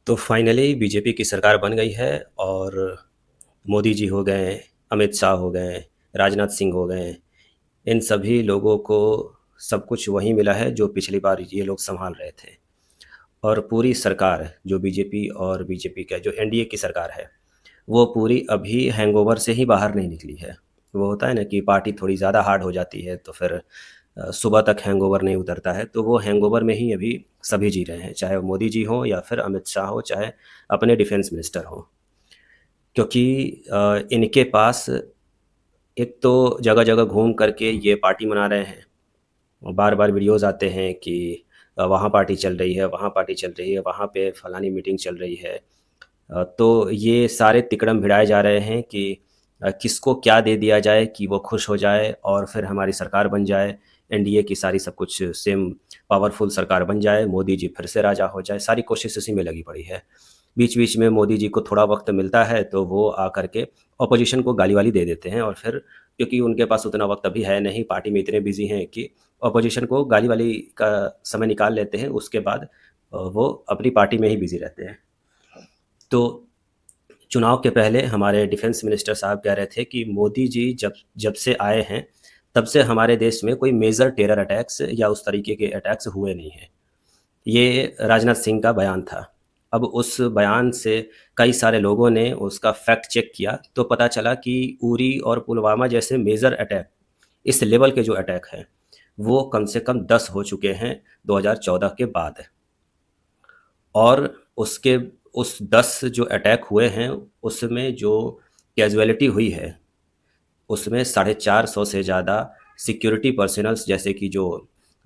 तो finally BJP की सरकार बन गई है और मोदी जी हो गए, अमित शाह हो गए, राजनाथ सिंह हो गए। इन सभी लोगों को सब कुछ वही मिला है जो पिछली बार ये लोग सँभाल रहे थे। और पूरी सरकार जो बीजेपी और बीजेपी का जो एनडीए की सरकार है, वो पूरी अभी हैंगओवर से ही बाहर नहीं निकली है। वो होता है ना कि पार्टी थोड़ी ज़्यादा हार्ड हो जाती है तो फिर सुबह तक हैंगओवर नहीं उतरता है, तो वो हैंगओवर में ही अभी सभी जी रहे हैं, चाहे वो मोदी जी हों या फिर अमित शाह हो, चाहे अपने डिफेंस मिनिस्टर हों। क्योंकि इनके पास एक तो जगह-जगह घूम करके ये पार्टी मना रहे हैं। बार-बार वीडियोज़ आते हैं कि वहाँ पार्टी चल रही है, वहाँ पार्टी चल रही है, वहाँ पे फलानी मीटिंग चल रही है। तो ये सारे तिकड़म भिड़ाए जा रहे हैं कि किसको क्या दे दिया जाए कि वो खुश हो जाए और फिर हमारी सरकार बन जाए, एनडीए की सारी सब कुछ सेम पावरफुल सरकार बन जाए, मोदी जी फिर से राजा हो जाए, सारी कोशिश इसी में लगी पड़ी है। बीच-बीच में मोदी जी को थोड़ा वक़्त मिलता है तो वो आकर के ऑपोज़िशन को गाली-वाली दे देते हैं और फिर क्योंकि उनके पास उतना वक़्त अभी है नहीं, पार्टी में इतने बिज़ी हैं कि ऑपोज़िशन को गाली-वाली का समय निकाल लेते हैं, उसके बाद वो अपनी पार्टी में ही बिज़ी रहते हैं। तो चुनाव के पहले हमारे डिफेंस मिनिस्टर साहब कह रहे थे कि मोदी जी जब जब से आए हैं, तब से हमारे देश में कोई मेजर टेरर अटैक्स या उस तरीके के अटैक्स हुए नहीं हैं। ये राजनाथ सिंह का बयान था। अब उस बयान से कई सारे लोगों ने उसका फैक्ट चेक किया, तो पता चला कि उरी और पुलवामा जैसे मेजर अटैक, इस लेवल के जो अटैक हैं, वो कम से कम 10 हो चुके हैं 2014 के बाद। और उसके उस 10 जो अटैक हुए हैं, उसमें जो कैज़ुअलिटी हुई है, उसमें 450 से ज़्यादा सिक्योरिटी पर्सनल्स जैसे कि जो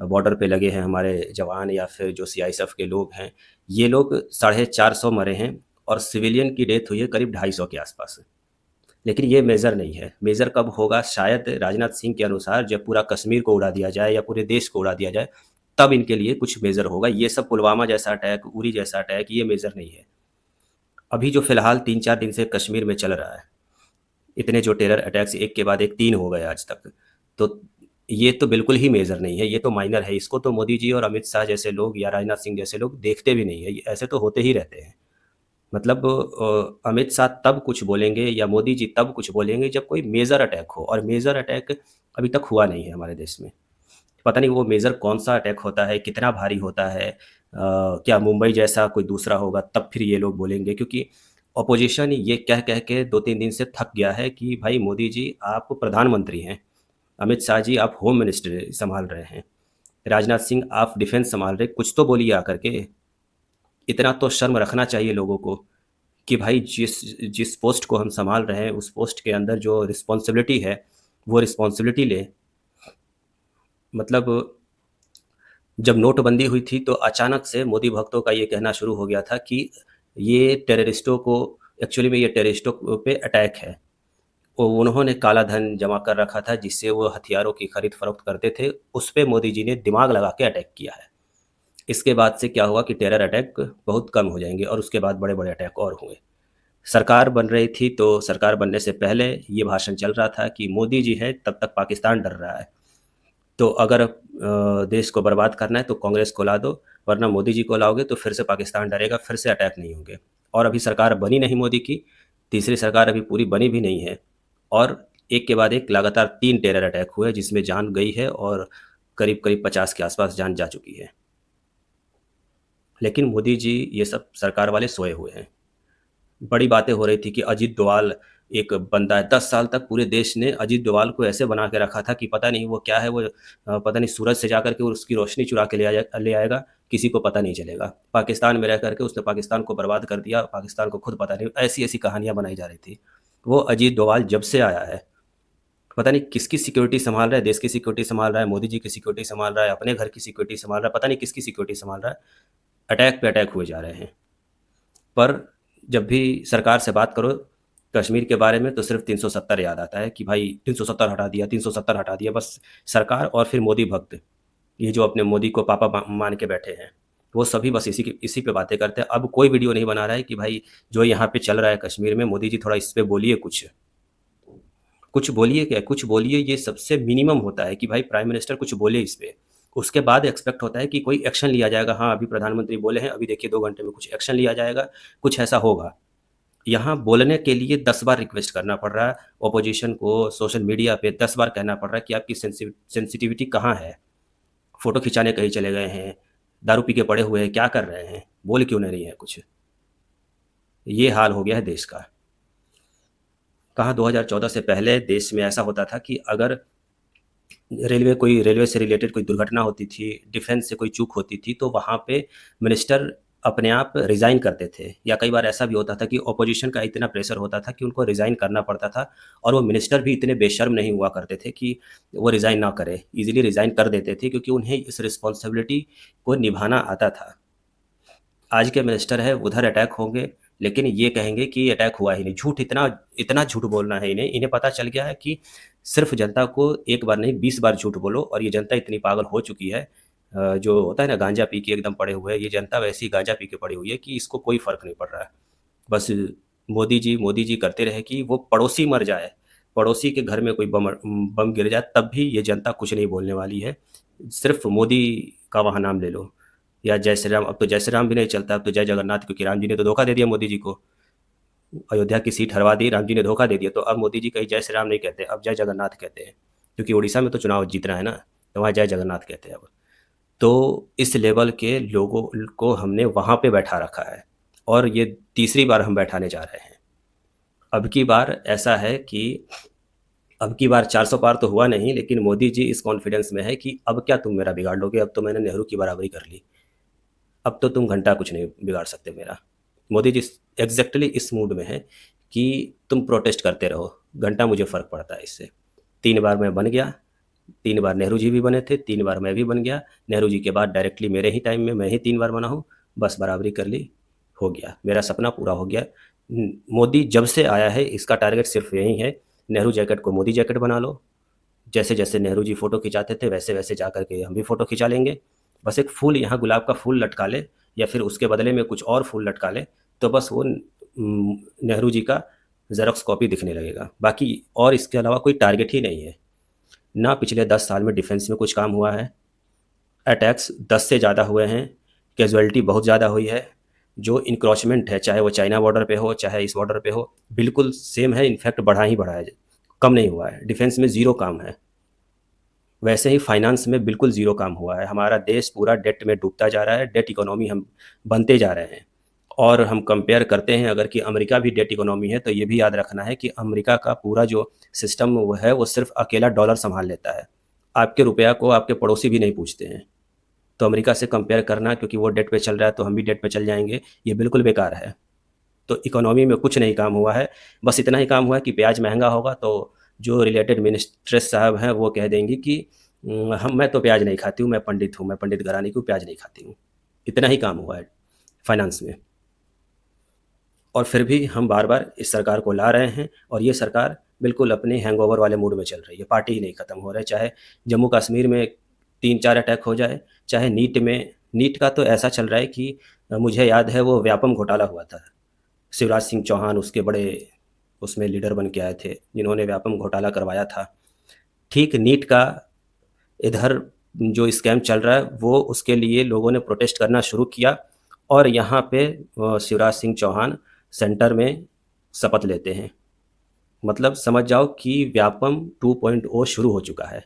बॉर्डर पे लगे हैं हमारे जवान या फिर जो सीआईएसएफ के लोग हैं, ये लोग 450 मरे हैं और सिविलियन की डेथ हुई है करीब 250 के आसपास। लेकिन ये मेजर नहीं है। मेजर कब होगा? शायद राजनाथ सिंह के अनुसार जब पूरा कश्मीर को उड़ा दिया जाए या पूरे देश को उड़ा दिया जाए, तब इनके लिए कुछ मेजर होगा। ये सब पुलवामा जैसा अटैक, उरी जैसा अटैक, ये मेजर नहीं है। अभी जो फ़िलहाल 3-4 दिन से कश्मीर में चल रहा है, इतने जो टेरर अटैक्स एक के बाद एक 3 हो गए आज तक। तो ये तो बिल्कुल ही मेजर नहीं है, ये तो माइनर है। इसको तो मोदी जी और अमित शाह जैसे लोग या राजनाथ सिंह जैसे लोग देखते भी नहीं है। ये ऐसे तो होते ही रहते हैं। मतलब अमित शाह तब कुछ बोलेंगे या मोदी जी तब कुछ बोलेंगे जब कोई मेजर अटैक हो, और मेजर अटैक अभी तक हुआ नहीं है हमारे देश में। पता नहीं वो मेजर कौन-सा अटैक होता है, कितना भारी होता है, क्या मुंबई जैसा कोई दूसरा होगा तब फिर ये लोग बोलेंगे, क्योंकि ऑपोजिशन ये कह-कह के 2-3 दिन से थक गया है कि भाई मोदी जी आप प्रधानमंत्री हैं, अमित शाह जी आप होम मिनिस्टर सँभाल रहे हैं, राजनाथ सिंह आप डिफेंस सँभाल रहे हैं, कुछ तो बोलिए आकर के। इतना तो शर्म रखना चाहिए लोगों को कि भाई जिस जिस पोस्ट को हम सँभाल रहे हैं, उस पोस्ट के अंदर जो रिस्पॉन्सिबिलिटी है, वो रिस्पॉन्सिबिलिटी लें। मतलब जब नोटबंदी हुई थी तो अचानक से मोदी भक्तों का ये कहना शुरू हो गया था कि ये टेररिस्टों को, एक्चुअली में ये टेररिस्टों पे अटैक है। वो उन्होंने काला धन जमा कर रखा था जिससे वो हथियारों की खरीद-फ़रोख्त करते थे, उस पे मोदी जी ने दिमाग लगा के अटैक किया है। इसके बाद से क्या हुआ कि टेरर अटैक बहुत कम हो जाएँगे और उसके बाद बड़े-बड़े अटैक और हुए। सरकार बन रही थी तो सरकार बनने से पहले ये भाषण चल रहा था कि मोदी जी हैं तब तक पाकिस्तान डर रहा है। तो अगर देश को बर्बाद करना है तो कांग्रेस को ला दो, वरना मोदी जी को लाओगे तो फिर से पाकिस्तान डरेगा, फिर से अटैक नहीं होंगे। और अभी सरकार बनी नहीं मोदी की, तीसरी सरकार अभी पूरी बनी भी नहीं है और एक के बाद एक लगातार 3 टेरर अटैक हुए जिसमें जान गई है और करीब-करीब 50 के आस-पास जान जा चुकी है। लेकिन मोदी जी ये सब सरकार वाले सोए हुए हैं। बड़ी बातें हो रही थी कि अजीत डोभाल एक बंदा है, 10 साल तक पूरे देश ने अजीत डोभाल को ऐसे बना के रखा था कि पता नहीं वो क्या है, वो पता नहीं सूरज से जाकर के उसकी रोशनी चुरा के ले आएगा, किसी को पता नहीं चलेगा। पाकिस्तान में रह कर के उसने पाकिस्तान को बर्बाद कर दिया, पाकिस्तान को खुद पता नहीं, ऐसी-ऐसी कहानियाँ बनाई जा रही थी। वो अजीत डोभाल जब से आया है, पता नहीं किसकी सिक्योरिटी सँभाल रहा है, देश की सिक्योरिटी सँभाल रहा है, मोदी जी की सिक्योरिटी सँभाल रहा है, अपने घर की सिक्योरिटी सँभाल रहा है, पता नहीं किसकी सिक्योरिटी सँभाल रहा है, अटैक पे अटैक हुए जा रहे हैं। पर जब भी सरकार से बात करो कश्मीर के बारे में तो सिर्फ़ 370 याद आता है कि भाई 370 हटा दिया, 370 हटा दिया, बस सरकार और फिर मोदी भक्त, ये जो अपने मोदी को पापा मान के बैठे हैं, वो सभी बस इसी पे बातें करते हैं। अब कोई वीडियो नहीं बना रहा है कि भाई जो यहाँ पे चल रहा है कश्मीर में, मोदी जी थोड़ा इस पे बोलिए कुछ। कुछ बोलिए क्या? कुछ बोलिए, ये सबसे मिनिमम होता है कि भाई प्राइम मिनिस्टर कुछ बोले इस पे। उसके बाद एक्सपेक्ट होता है कि कोई एक्शन लिया जाएगा। हाँ, अभी प्रधानमंत्री बोले हैं, अभी देखिए 2 घंटे में कुछ एक्शन लिया जाएगा, कुछ ऐसा होगा। यहाँ बोलने के लिए 10 बार रिक्वेस्ट करना पड़ रहा है, ऑपोज़िशन को सोशल मीडिया पे 10 बार कहना पड़ रहा है कि आपकी सेंसिटिविटी कहाँ है? फ़ोटो खिंचाने कहीं चले गए हैं, दारू पी के पड़े हुए हैं, क्या कर रहे हैं? बोल क्यों नहीं रही हैं कुछ? ये हाल हो गया है देश का। कहाँ 2014 से पहले देश में ऐसा होता था कि अगर रेलवे से रिलेटेड कोई दुर्घटना होती थी, डिफेंस से कोई चूक होती थी, तो वहाँ पे मिनिस्टर अपने आप रिज़ाइन करते थे, या कई बार ऐसा भी होता था कि ऑपोजिशन का इतना प्रेशर होता था कि उनको रिज़ाइन करना पड़ता था, और वो मिनिस्टर भी इतने बेशर्म नहीं हुआ करते थे कि वो रिज़ाइन ना करें, ईज़िली रिज़ाइन कर देते थे, क्योंकि उन्हें इस रिस्पॉन्सिबिलिटी को निभाना आता था। आज के मिनिस्टर हैं, उधर अटैक होंगे, लेकिन ये कहेंगे कि अटैक हुआ ही नहीं। झूठ, इतना इतना झूठ बोलना है इन्हें। इन्हें पता चल गया है कि सिर्फ़ जनता को एक बार नहीं 20 बार झूठ बोलो, और ये जनता इतनी पागल हो चुकी है। जो होता है ना, गांजा पी के एकदम पड़े हुए हैं, ये जनता वैसी गांजा पी के पड़ी हुई है कि इसको कोई फ़र्क नहीं पड़ रहा है। बस मोदी जी करते रहे कि वो पड़ोसी मर जाए, पड़ोसी के घर में कोई बम गिर जाए, तब भी ये जनता कुछ नहीं बोलने वाली है। सिर्फ़ मोदी का वहाँ नाम ले लो, या जय श्री राम। अब तो जय श्री राम भी नहीं चलता, अब तो जय जगन्नाथ, क्योंकि राम जी ने तो धोखा दे दिया मोदी जी को। अयोध्या की सीट हरवा दी, राम जी ने धोखा दे दिया, तो अब मोदी जी कहीं जय श्री राम नहीं कहते, अब जय जगन्नाथ कहते हैं, क्योंकि उड़ीसा में तो चुनाव जीतना है ना, तो वहाँ जय जगन्नाथ कहते हैं अब। तो इस लेवल के लोगों को हमने वहाँ पे बैठा रखा है, और ये तीसरी बार हम बैठाने जा रहे हैं। अब की बार ऐसा है कि अब की बार 400 पार तो हुआ नहीं, लेकिन मोदी जी इस कॉन्फिडेंस में है कि अब क्या तुम मेरा बिगाड़ लोगे, अब तो मैंने नेहरू की बराबरी कर ली, अब तो तुम घंटा कुछ नहीं बिगाड़ सकते मेरा। मोदी जी एग्जैक्टली इस मूड में है कि तुम प्रोटेस्ट करते रहो, घंटा मुझे फ़र्क पड़ता है इससे। 3 बार मैं बन गया, 3 बार नेहरू जी भी बने थे, 3 बार मैं भी बन गया, नेहरू जी के बाद डायरेक्टली मेरे ही टाइम में मैं ही 3 बार बना हूँ, बस बराबरी कर ली, हो गया, मेरा सपना पूरा हो गया। मोदी जब से आया है इसका टारगेट सिर्फ यही है, नेहरू जैकेट को मोदी जैकेट बना लो, जैसे जैसे नेहरू जी फ़ोटो खिंचाते थे वैसे वैसे जा कर के हम भी फ़ोटो खिंचा लेंगे। बस एक फूल यहाँ गुलाब का फूल लटका ले, या फिर उसके बदले में कुछ और फूल लटका ले, तो बस वो नेहरू जी का ज़ेरॉक्स कॉपी दिखने लगेगा। बाकी और इसके अलावा कोई टारगेट ही नहीं है। ना पिछले 10 साल में डिफेंस में कुछ काम हुआ है, अटैक्स 10 से ज़्यादा हुए हैं, कैजुअलिटी बहुत ज़्यादा हुई है। जो इंक्रोचमेंट है, चाहे वो चाइना बॉर्डर पे हो, चाहे इस बॉर्डर पे हो, बिल्कुल सेम है, इनफैक्ट बढ़ा ही बढ़ा है, कम नहीं हुआ है। डिफेंस में ज़ीरो काम है। वैसे ही फाइनेंस में बिल्कुल ज़ीरो काम हुआ है। हमारा देश पूरा डेट में डूबता जा रहा है, डेट इकोनॉमी हम बनते जा रहे हैं। और हम कंपेयर करते हैं अगर कि अमेरिका भी डेट इकोनॉमी है, तो ये भी याद रखना है कि अमेरिका का पूरा जो सिस्टम वो है, वो सिर्फ़ अकेला डॉलर सँभाल लेता है। आपके रुपया को आपके पड़ोसी भी नहीं पूछते हैं। तो अमेरिका से कंपेयर करना, क्योंकि वो डेट पे चल रहा है तो हम भी डेट पे चल जाएँगे, ये बिल्कुल बेकार है। तो इकोनॉमी में कुछ नहीं काम हुआ है। बस इतना ही काम हुआ है कि प्याज महँगा होगा, तो जो रिलेटेड मिनिस्ट्रेस साहब हैं वो कह देंगी कि मैं तो प्याज नहीं खाती हूँ, मैं पंडित हूँ, मैं पंडित घराने की हूँ, प्याज नहीं खाती हूँ। इतना ही काम हुआ है फाइनेंस में। और फिर भी हम बार-बार इस सरकार को ला रहे हैं, और ये सरकार बिल्कुल अपने हैंगओवर वाले मूड में चल रही है। पार्टी ही नहीं खत्म हो रहा है, चाहे जम्मू कश्मीर में 3-4 अटैक हो जाए, चाहे नीट का तो ऐसा चल रहा है कि मुझे याद है वो व्यापम घोटाला हुआ था। शिवराज सिंह चौहान उसके बड़े उसमें लीडर बन के आए थे, जिन्होंने व्यापम घोटाला करवाया था। ठीक नीट का इधर जो स्कैम चल रहा है, वो उसके लिए लोगों ने प्रोटेस्ट करना शुरू किया, और यहाँ पे शिवराज सिंह चौहान सेंटर में शपथ लेते हैं। मतलब समझ जाओ कि व्यापम 2.0 शुरू हो चुका है।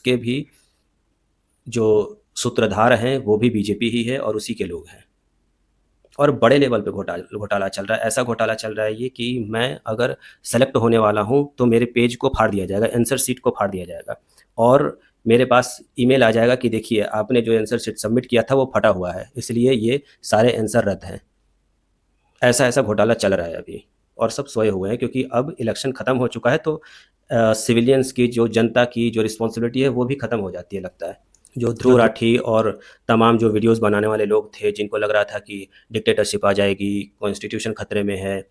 उसके भी जो सूत्रधार हैं वो भी बीजेपी ही है और उसी के लोग हैं। और बड़े लेवल पे घोटाला चल रहा है। ऐसा घोटाला चल रहा है ये कि मैं अगर सेलेक्ट होने वाला हूँ तो मेरे पेज को फाड़ दिया जाएगा, आंसर शीट को फाड़ दिया जाएगा और मेरे पास ईमेल आ जाएगा कि देखिए आपने जो आंसर शीट सबमिट किया था वो फटा हुआ है, इसलिए ये सारे आंसर रद्द हैं। ऐसा घोटाला चल रहा है अभी और सब सोए हुए हैं क्योंकि अब इलेक्शन ख़त्म हो चुका है तो सिविलियंस की जो जनता की जो रिस्पॉन्सिबिलिटी है वो भी ख़त्म हो जाती है लगता है। जो ध्रुव राठी और तमाम जो वीडियोस बनाने वाले लोग थे जिनको लग रहा था कि डिक्टेटरशिप आ जाएगी, कॉन्स्टिट्यूशन खतरे में है,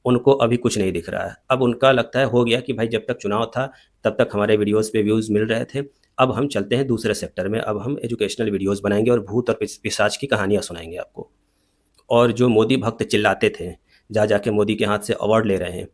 उनको अभी कुछ नहीं दिख रहा है। अब उनका लगता है हो गया कि भाई जब तक चुनाव था तब तक हमारे वीडियोस पे व्यूज़ मिल रहे थे, अब हम चलते हैं दूसरे सेक्टर में, अब हम एजुकेशनल वीडियोस बनाएंगे और भूत और पिशाच की कहानियाँ सुनाएंगे आपको। और जो मोदी भक्त चिल्लाते थे, जा जाके मोदी के हाथ से अवार्ड ले रहे हैं,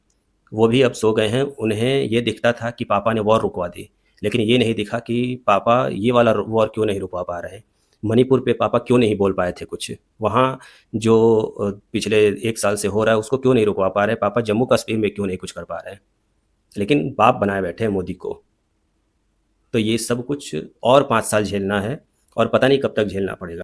वो भी अब सो गए हैं। उन्हें ये दिखता था कि पापा ने वॉर रुकवा दी, लेकिन ये नहीं दिखा कि पापा ये वाला वॉर क्यों नहीं रुकवा पा रहे। मणिपुर पे पापा क्यों नहीं बोल पाए थे कुछ, वहाँ जो पिछले 1 साल से हो रहा है उसको क्यों नहीं रुकवा पा रहे पापा, जम्मू कश्मीर में क्यों नहीं कुछ कर पा रहे हैं, लेकिन बाप बनाए बैठे हैं मोदी को। तो ये सब कुछ और 5 साल झेलना है और पता नहीं कब तक झेलना पड़ेगा।